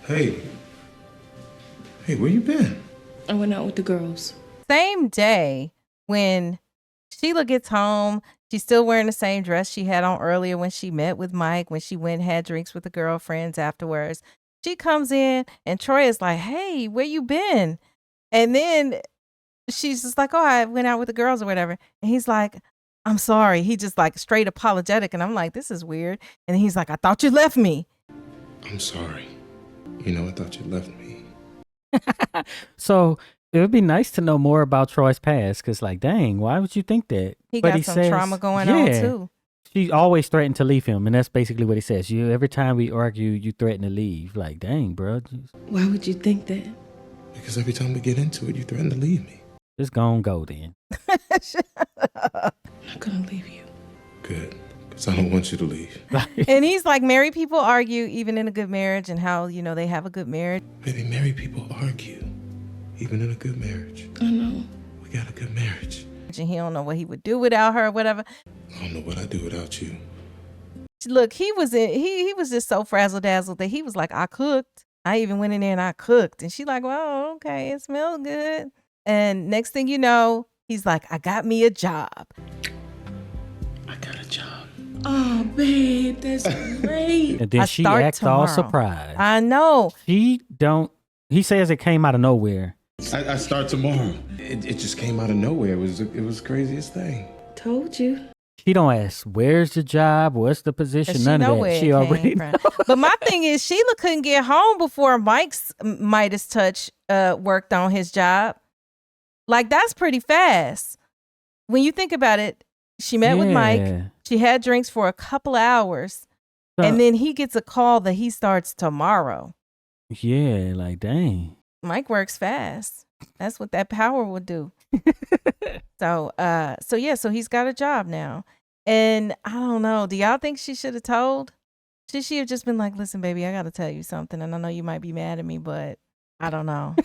Hey. Hey, where you been? I went out with the girls. Same day when Sheila gets home, she's still wearing the same dress she had on earlier when she met with Mike, when she went and had drinks with the girlfriends afterwards. She comes in and Troy is like, hey, where you been? And then she's just like, oh, I went out with the girls or whatever. And he's like, I'm sorry. He just like straight apologetic. And I'm like, this is weird. And he's like, I thought you left me. I'm sorry. You know, I thought you left me. So it would be nice to know more about Troy's past, because like, dang, why would you think that? He got some trauma going on too. She always threatened to leave him, and that's basically what he says. You every time we argue, you threaten to leave. Like, dang, bro. Why would you think that? Because every time we get into it, you threaten to leave me. Just go then. I'm not gonna leave you. Good. Because I don't want you to leave. And he's like, married people argue even in a good marriage, and how, you know, they have a good marriage. Baby, married people argue. Even in a good marriage. I know. We got a good marriage. And he don't know what he would do without her or whatever. I don't know what I'd do without you. Look, he was just so frazzle dazzled that he was like, I cooked. I even went in there and I cooked. And she like, well, okay, it smells good. And next thing you know, he's like, I got me a job. I got a job. Oh, babe, that's great. And then she acts all surprised. I know. He says it came out of nowhere. I start tomorrow. It just came out of nowhere. It was the craziest thing. Told you. She don't ask, where's the job? What's the position? None of that. She already knows. But my thing is, Sheila couldn't get home before Mike's Midas touch worked on his job. Like, that's pretty fast. When you think about it, she met with Mike. She had drinks for a couple of hours. And then he gets a call that he starts tomorrow. Yeah, like, dang. Mike works fast. That's what that power would do. So he's got a job now. And I don't know. Do y'all think she should have told? Should she have just been like, listen, baby, I got to tell you something. And I know you might be mad at me, but I don't know.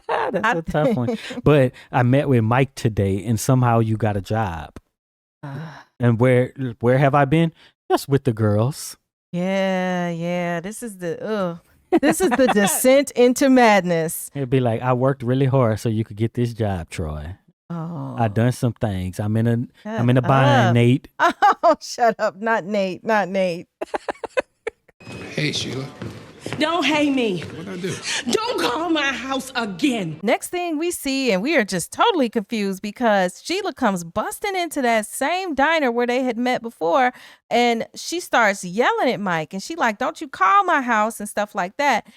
That's a tough one. But I met with Mike today, and somehow you got a job. And where have I been? Just with the girls. Yeah. This is the descent into madness. It'd be like, I worked really hard so you could get this job, Troy. Oh, I done some things. I'm in a bind, Nate. Oh, shut up. Not Nate. Hey, Sheila. Don't hate me. What'd I do? Don't call my house again. Next thing we see, and we are just totally confused because Sheila comes busting into that same diner where they had met before, and she starts yelling at Mike, and she like, don't you call my house and stuff like that.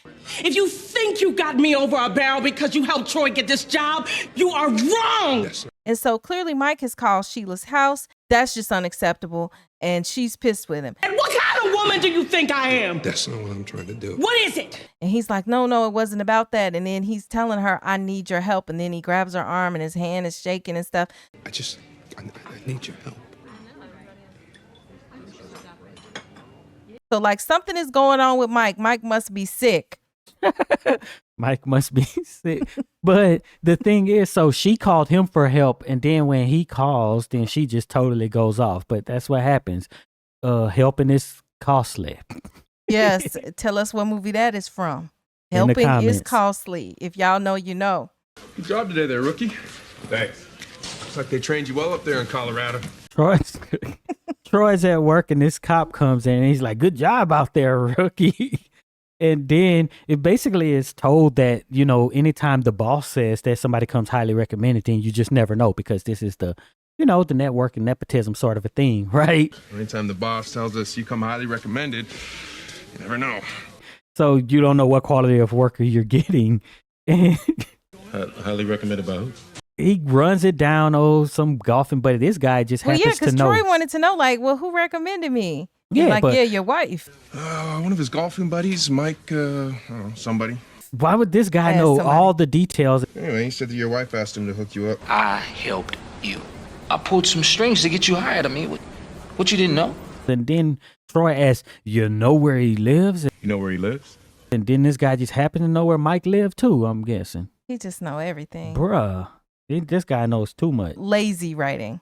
If you think you got me over a barrel because you helped Troy get this job, you are wrong. Yes, sir. And so clearly Mike has called Sheila's house. That's just unacceptable, and she's pissed with him. And what kind of woman do you think I am? That's not what I'm trying to do. What is it? And he's like, no, it wasn't about that. And then he's telling her, I need your help. And then he grabs her arm and his hand is shaking and stuff. I need your help. So like something is going on with Mike. Mike must be sick. Mike must be sick. But the thing is, so she called him for help, and then when he calls, then she just totally goes off. But that's what happens. Helping is costly. Yes. Tell us what movie that is from. Helping is costly. If y'all know, you know. Good job today there, rookie. Thanks. Looks like they trained you well up there in Colorado. Troy's at work, and this cop comes in, and he's like, good job out there, rookie. And then it basically is told that, you know, anytime the boss says that somebody comes highly recommended, then you just never know, because this is the network and nepotism sort of a thing, right? Anytime the boss tells us you come highly recommended, you never know. So you don't know what quality of worker you're getting. Highly recommended by who? He runs it down, some golfing buddy. This guy just happens to know. Because Troy wanted to know, like, well, who recommended me? Yeah, your wife. One of his golfing buddies, Mike, I don't know, somebody. Why would this guy know all the details? Anyway, he said that your wife asked him to hook you up. I helped you. I pulled some strings to get you hired. I mean, what you didn't know? And then Troy asks, you know where he lives? You know where he lives? And then this guy just happened to know where Mike lived too, I'm guessing. He just know everything. Bruh, this guy knows too much. Lazy writing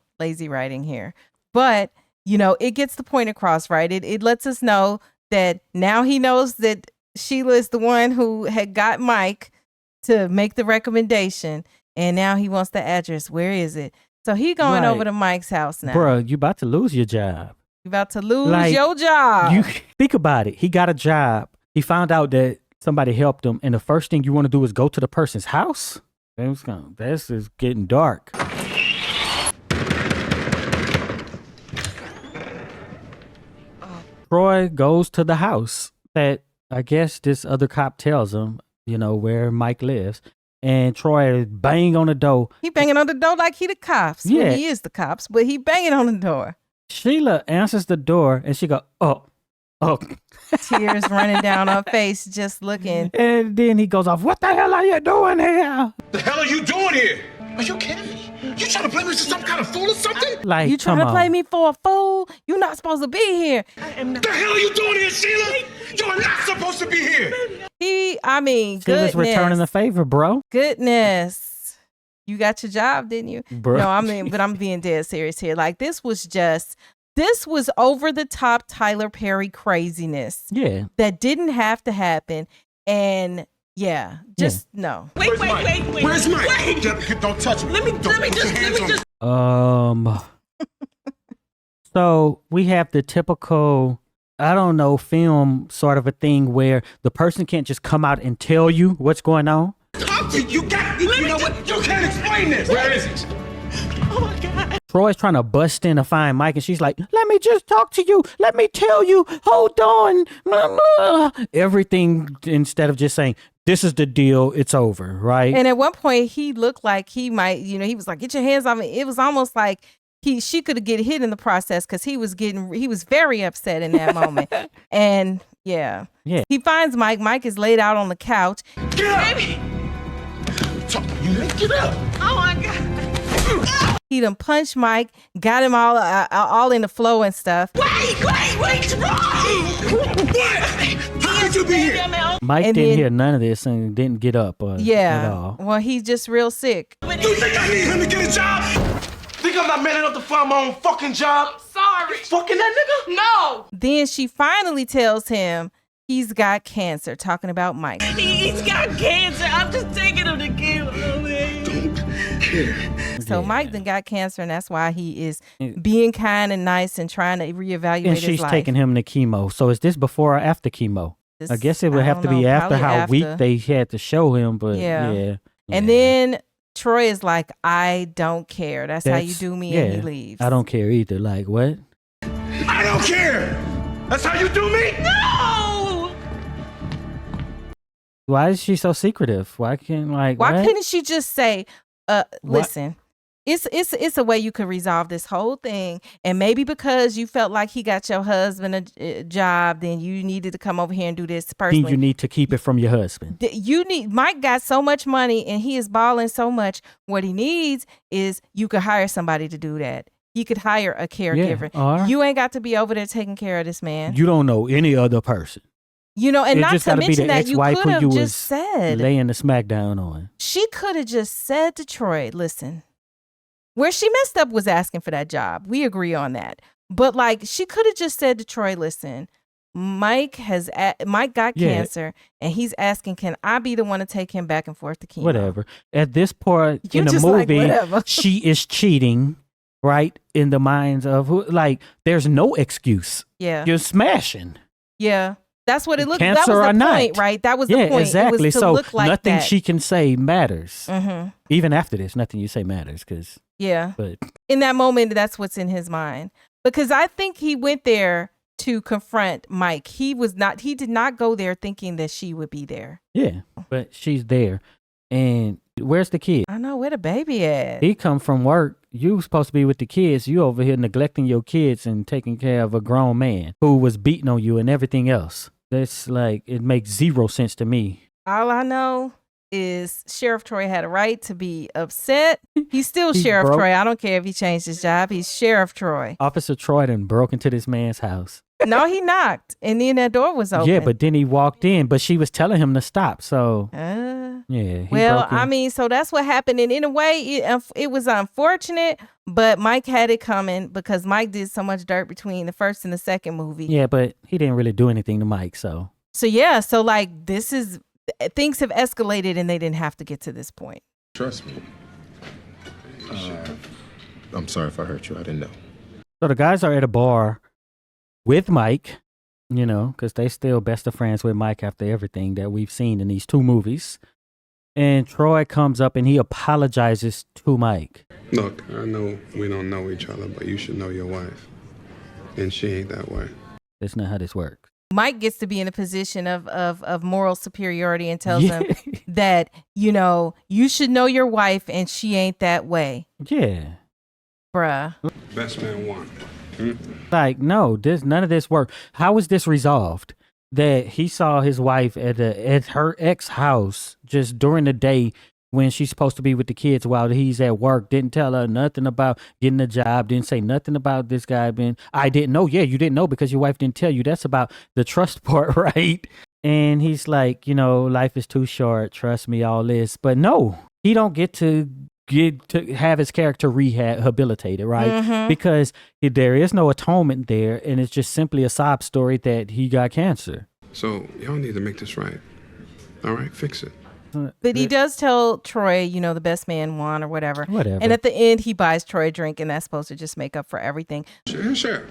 here. But, you know, it gets the point across, right? It lets us know that now he knows that Sheila is the one who had got Mike to make the recommendation, and now he wants the address. Where is it? So he going over to Mike's house now. Bruh, you about to lose your job. You about to lose your job. You think about it. He got a job. He found out that somebody helped him, and the first thing you want to do is go to the person's house? This is getting dark. Troy goes to the house that I guess this other cop tells him, where Mike lives. And Troy bang on the door. He banging on the door like he the cops. Yeah. Well, he is the cops, but he banging on the door. Sheila answers the door and she go, oh. Tears running down her face, just looking. And then he goes off, what the hell are you doing here? The hell are you doing here? Are you kidding me? You trying to play me for some kind of fool or something? Like, you trying to play me for a fool? You're not supposed to be here. The hell are you doing here, Sheila? You are not supposed to be here. Sheila's goodness. Returning the favor, bro. Goodness. You got your job, didn't you? Bro. No, but I'm being dead serious here. Like, this was over the top Tyler Perry craziness. Yeah. That didn't have to happen. And no. Wait. Where's Mike? Wait. Don't touch me. Let me just. So we have the typical, film sort of a thing where the person can't just come out and tell you what's going on. You know what? You can't explain this. Where is it? Oh my God. Troy's trying to bust in to find Mike, and she's like, let me just talk to you. Let me tell you. Hold on. Blah, blah. Everything, instead of just saying, this is the deal, it's over, right? And at one point, he looked like he might, he was like, get your hands off me. It was almost like she could get hit in the process because he was very upset in that moment. And yeah. He finds Mike. Mike is laid out on the couch. Get up! Baby. Get up! Oh my God. He done punched Mike, got him all in the flow and stuff. Wait, Troy! How could you be here? Mike didn't hear none of this and didn't get up at all. Well, he's just real sick. You think I need him to get a job? Think I'm not man enough to find my own fucking job? Sorry. Fucking that nigga? No. Then she finally tells him he's got cancer, talking about Mike. He's got cancer. I'm just taking him to chemo, man. Don't care. So Mike done got cancer, and that's why he is being kind and nice and trying to reevaluate his life. And she's taking him to chemo. So is this before or after chemo? I guess it would have to be after how weak they had to show him, but yeah. And then Troy is like, I don't care. That's how you do me, and he leaves. I don't care either. Like, what? I don't care. That's how you do me? No. Why is she so secretive? Why couldn't she just say, listen, it's a way you could resolve this whole thing, and maybe because you felt like he got your husband a job, then you needed to come over here and do this personally. You need to keep it from your husband. Mike got so much money and he is balling so much. What he needs is you could hire somebody to do that. He could hire a caregiver. Yeah, you ain't got to be over there taking care of this man. You don't know any other person. And not to mention that you could have just said, laying the smackdown on. She could have just said to Troy, listen, where she messed up was asking for that job. We agree on that. But she could have just said to Troy, listen, Mike got cancer and he's asking, can I be the one to take him back and forth to chemo? Whatever. At this part in the movie, she is cheating, right? In the minds of there's no excuse. Yeah. You're smashing. Yeah. That's what it looked like. Cancer that was the or point, not. Right? That was the point. Exactly. It was to look like nothing that. She can say matters. Mm-hmm. Even after this, nothing you say matters. But in that moment, that's what's in his mind. Because I think he went there to confront Mike. He did not go there thinking that she would be there. Yeah, but she's there. And where's the kid? I know, where the baby at? He come from work. You supposed to be with the kids. You over here neglecting your kids and taking care of a grown man who was beating on you and everything else. That's it makes zero sense to me. All I know is Sheriff Troy had a right to be upset. He's still Sheriff Troy. I don't care if he changed his job. He's Sheriff Troy. Officer Troy done broke into this man's house. No, he knocked. And then that door was open. Yeah, but then he walked in, but she was telling him to stop. So, so that's what happened. And in a way, it was unfortunate, but Mike had it coming because Mike did so much dirt between the first and the second movie. Yeah, but he didn't really do anything to Mike, so. So yeah, so like things have escalated and they didn't have to get to this point. Trust me. I'm sorry if I hurt you. I didn't know. So the guys are at a bar with Mike, you know, because they still best of friends with Mike after everything that we've seen in these 2 movies. And Troy comes up and he apologizes to Mike. Look, I know we don't know each other, but you should know your wife. And she ain't that way. That's not how this works. Mike gets to be in a position of moral superiority and tells him that, you know, you should know your wife and she ain't that way. Yeah. Bruh. Best man won. Like, no, none of this worked. How was this resolved? That he saw his wife at her ex house just during the day when she's supposed to be with the kids while he's at work, didn't tell her nothing about getting a job, didn't say nothing about this guy being, I didn't know. Yeah, you didn't know because your wife didn't tell you. That's about the trust part, right? And he's like, you know, life is too short. Trust me, all this. But no, he don't get to have his character rehabilitated, right? Mm-hmm. Because there is no atonement there, and it's just simply a sob story that he got cancer. So y'all need to make this right. All right, fix it. But he does tell Troy, you know, the best man won or whatever. Whatever. And at the end, he buys Troy a drink, and that's supposed to just make up for everything. Sure.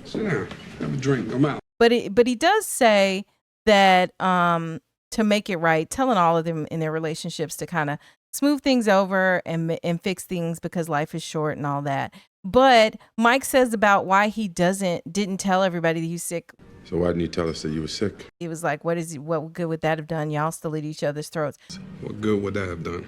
Sit down. Have a drink. I'm out. But he does say that to make it right, telling all of them in their relationships to kind of smooth things over and fix things because life is short and all that. But Mike says about why he didn't tell everybody that he's sick. So why didn't you tell us that you were sick? It was like, what good would that have done? Y'all still at each other's throats. What good would that have done?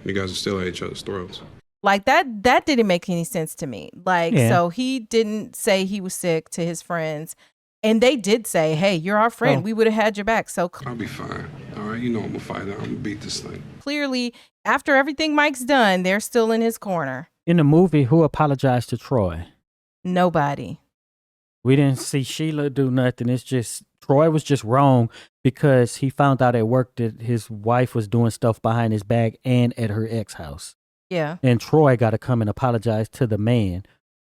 You guys are still at each other's throats. Like that didn't make any sense to me. Like, Yeah. So he didn't say he was sick to his friends. And they did say, hey, you're our friend. Oh. We would have had your back. So I'll be fine. All right, you know I'm a fighter. I'm gonna beat this thing. clearly, after everything Mike's done, they're still in his corner. In the movie, who apologized to Troy? Nobody. We didn't see Sheila do nothing. It's just Troy was just wrong because he found out at work that his wife was doing stuff behind his back and at her ex house. Yeah. And Troy got to come and apologize to the man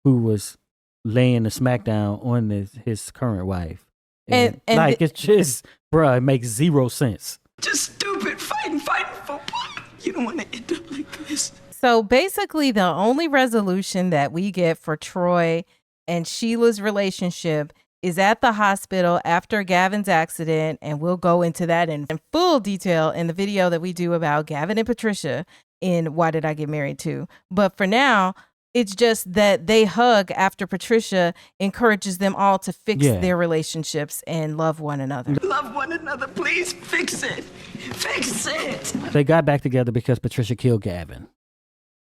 who was laying the smackdown on his current wife. And like, it's just, bruh, it makes 0 sense. Just stupid fighting for what? You don't want to end up like this. So basically, the only resolution that we get for Troy and Sheila's relationship is at the hospital after Gavin's accident, and we'll go into that in full detail in the video that we do about Gavin and Patricia in Why Did I Get Married To? But for now, it's just that they hug after Patricia encourages them all to fix their relationships and love one another. Love one another, please. Fix it. Fix it. They got back together because Patricia killed Gavin.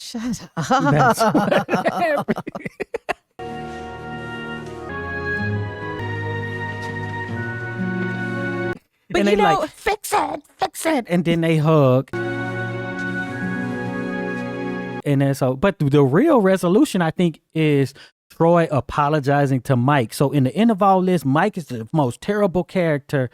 Shut That's up. what happened. But and you they know, like, fix it. And then they hug. And then so, but the real resolution, I think, is Troy apologizing to Mike. So in the end of all this, Mike is the most terrible character.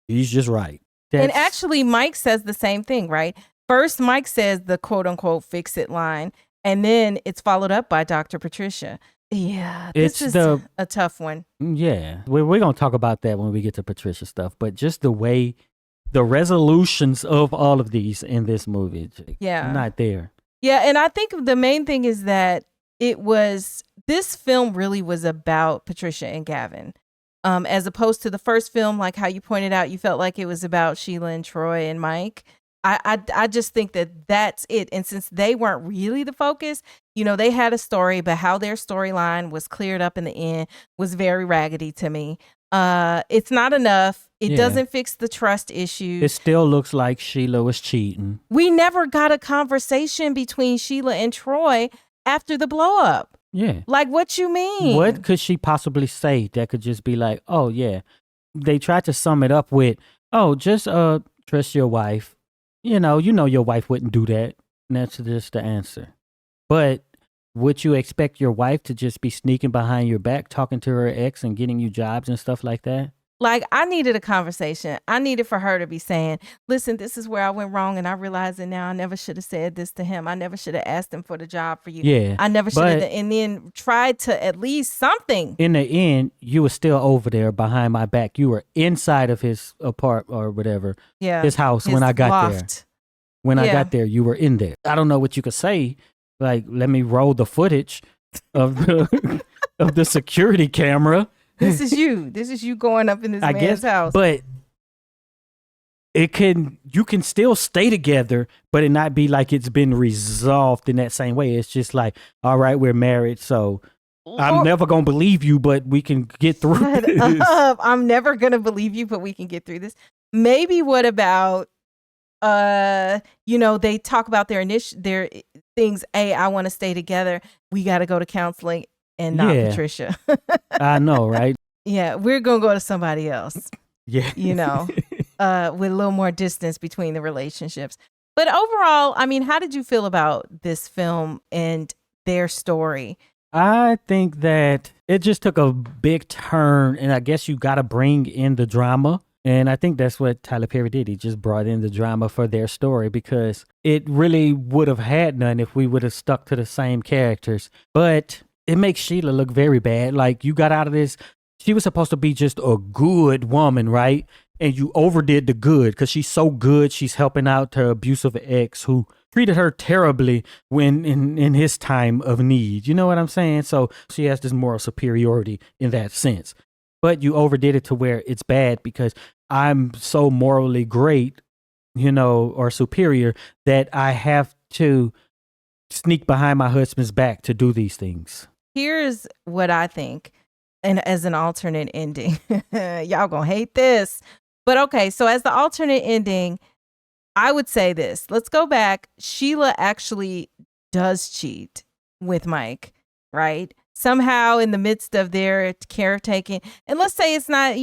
He's just right. And actually, Mike says the same thing, right? First, Mike says the quote unquote fix it line, and then it's followed up by Dr. Patricia. Yeah, this is a tough one. Yeah, we're going to talk about that when we get to Patricia stuff, but just the way the resolutions of all of these in this movie, not there. Yeah, and I think the main thing is that this film really was about Patricia and Gavin. As opposed to the first film, like how you pointed out, you felt like it was about Sheila and Troy and Mike. I just think that that's it. And since they weren't really the focus, you know, they had a story, but how their storyline was cleared up in the end was very raggedy to me. It's not enough. It doesn't fix the trust issue. It still looks like Sheila was cheating. We never got a conversation between Sheila and Troy after the blow up. Yeah. Like, what you mean? What could she possibly say that could just be like, oh, yeah. They tried to sum it up with, oh, just trust your wife. You know your wife wouldn't do that. And that's just the answer. But would you expect your wife to just be sneaking behind your back, talking to her ex and getting you jobs and stuff like that? Like, I needed a conversation. I needed for her to be saying, listen, this is where I went wrong, and I realize it now. I never should have said this to him. I never should have asked him for the job for you. Yeah, I never should have. but- And then tried to at least something. In the end, you were still over there behind my back. You were inside of his apartment or whatever, Yeah. his house when I got there. loft. When I Yeah. got there, you were in there. I don't know what you could say. Like, let me roll the footage of the, of the security camera. This is you. This is you going up in this I man's guess, house. but you can still stay together, but it not be like it's been resolved in that same way. It's just like, all right, we're married, so I'm never gonna believe you, but we can get through Shut this. up. I'm never gonna believe you, but we can get through this. Maybe what about they talk about their things. Hey, I want to stay together. We got to go to counseling and not Yeah. Patricia. I know, right? Yeah, we're gonna go to somebody else. Yeah. With a little more distance between the relationships. But overall, I mean, how did you feel about this film and their story? I think that it just took a big turn, and I guess you got to bring in the drama. And I think that's what Tyler Perry did. He just brought in the drama for their story because it really would have had none if we would have stuck to the same characters. But it makes Sheila look very bad. Like, you got out of this. She was supposed to be just a good woman, right? And you overdid the good because she's so good. She's helping out her abusive ex who treated her terribly when in his time of need. You know what I'm saying? So she has this moral superiority in that sense. But you overdid it to where it's bad because I'm so morally great, or superior that I have to sneak behind my husband's back to do these things. Here's what I think, and as an alternate ending. Y'all gonna hate this. But okay, so as the alternate ending, I would say this. Let's go back. Sheila actually does cheat with Mike, right? Somehow in the midst of their caretaking, and let's say it's not,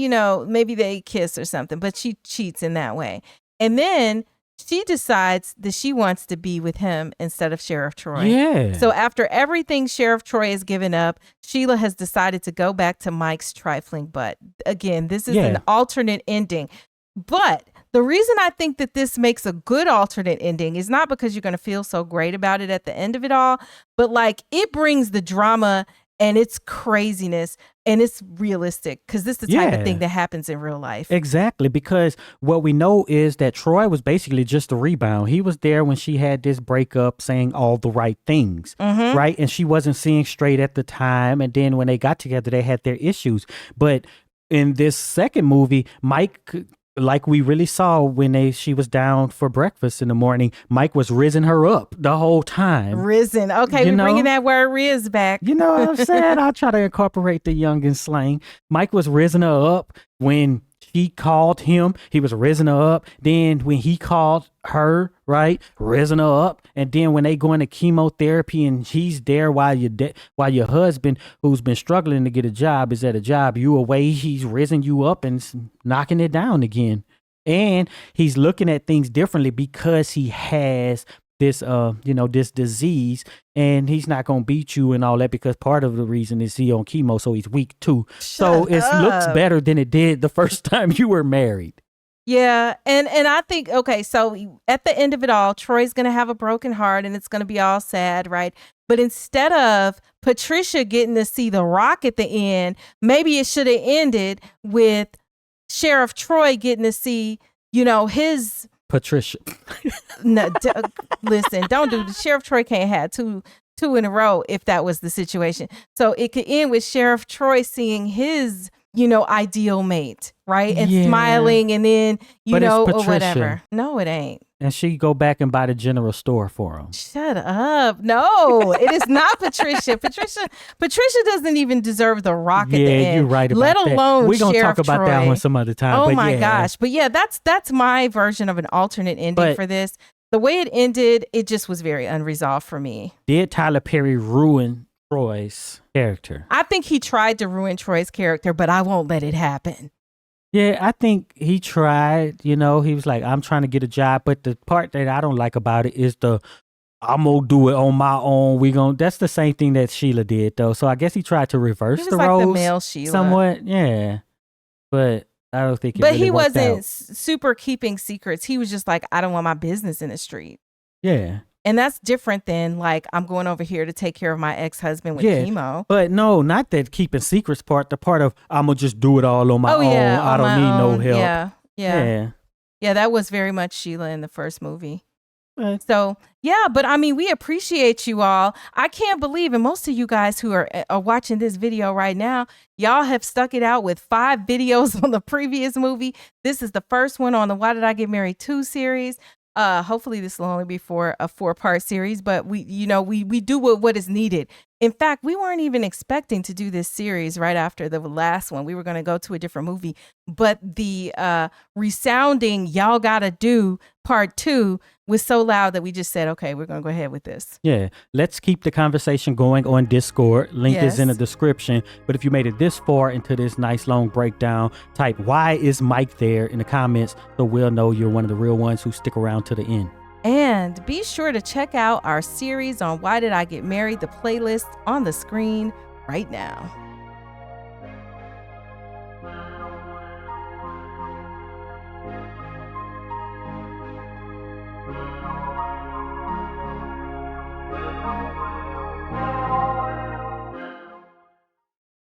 maybe they kiss or something, but she cheats in that way. And then she decides that she wants to be with him instead of Sheriff Troy. Yeah. So after everything Sheriff Troy has given up, Sheila has decided to go back to Mike's trifling butt. Again, this is an alternate ending. But the reason I think that this makes a good alternate ending is not because you're going to feel so great about it at the end of it all, but like it brings the drama and it's craziness and it's realistic because this is the type of thing that happens in real life. Exactly, because what we know is that Troy was basically just a rebound. He was there when she had this breakup saying all the right things, right? And she wasn't seeing straight at the time. And then when they got together, they had their issues. But in this second movie, Mike, like we really saw when she was down for breakfast in the morning, Mike was rizzing her up the whole time. Risen. Okay, we're bringing that word riz back. You know what I'm saying? I'll try to incorporate the youngin' slang. Mike was rizzing her up when she called him. He was rizzing her up. Then when he called her, right, rizzing her up. And then when they go into chemotherapy and he's there while your husband, who's been struggling to get a job, is at a job, you away, he's rizzing you up and knocking it down again. And he's looking at things differently because he has this this disease, and he's not gonna beat you and all that because part of the reason is he on chemo, so he's weak too. So it looks better than it did the first time you were married. Yeah, and I think, okay, so at the end of it all, Troy's going to have a broken heart and it's going to be all sad, right? But instead of Patricia getting to see the rock at the end, maybe it should have ended with Sheriff Troy getting to see, his... Patricia. No, listen, don't do Sheriff Troy can't have two in a row if that was the situation. So it could end with Sheriff Troy seeing his ideal mate, right? And smiling, and then, or whatever. No, it ain't. And she go back and buy the general store for him. Shut up. No, it is not Patricia. Patricia doesn't even deserve the rock at the end. Yeah, you're right about let that. alone We're going to talk Sheriff about Troy. that one some other time. Oh but my gosh. But yeah, that's my version of an alternate ending for this. The way it ended, it just was very unresolved for me. Did Tyler Perry ruin Troy's character? I think he tried to ruin Troy's character, but I won't let it happen. Yeah, I think he tried, he was like, I'm trying to get a job. But the part that I don't like about it is I'm going to do it on my own. That's the same thing that Sheila did, though. So I guess he tried to reverse the like roles the male Sheila. somewhat. Yeah. But I don't think it But really he worked wasn't out. super keeping secrets. He was just like, I don't want my business in the street. Yeah. And that's different than like, I'm going over here to take care of my ex-husband with Yeah. chemo. But no, not that keeping secrets part. The part of I'm going to just do it all on my own. I on don't my need no own. help. Yeah. Yeah. Yeah, that was very much Sheila in the first movie. Right. So, yeah, but I mean, we appreciate you all. I can't believe, and most of you guys who are watching this video right now, y'all have stuck it out with 5 videos on the previous movie. This is the first one on the Why Did I Get Married 2 series. Hopefully this will only be for a 4-part series, but we do what is needed. In fact, we weren't even expecting to do this series right after the last one. We were going to go to a different movie, but the resounding y'all gotta do part 2 was so loud that we just said, okay, we're going to go ahead with this. Yeah. Let's keep the conversation going on Discord. Link is in the Yes. description. But if you made it this far into this nice long breakdown, type why is Mike there in the comments so we'll know you're one of the real ones who stick around to the end. And be sure to check out our series on Why Did I Get Married, the playlist on the screen right now.